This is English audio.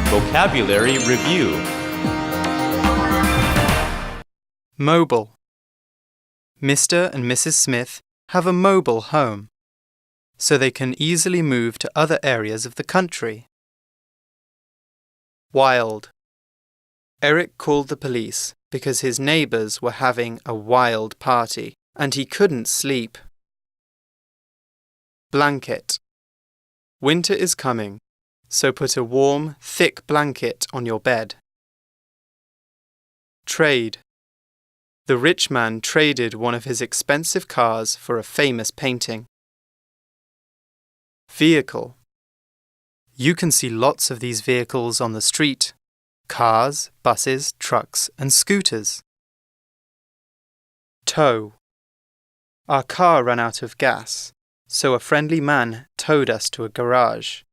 Vocabulary Review. Mobile. Mr. and Mrs. Smith have a mobile home, so they can easily move to other areas of the country. Wild. Eric called the police because his neighbors were having a wild party and he couldn't sleep. Blanket. Winter is coming, so put a warm, thick blanket on your bed. Trade. The rich man traded one of his expensive cars for a famous painting. Vehicle. You can see lots of these vehicles on the street: cars, buses, trucks, and scooters. Tow. Our car ran out of gas, so a friendly man towed us to a garage.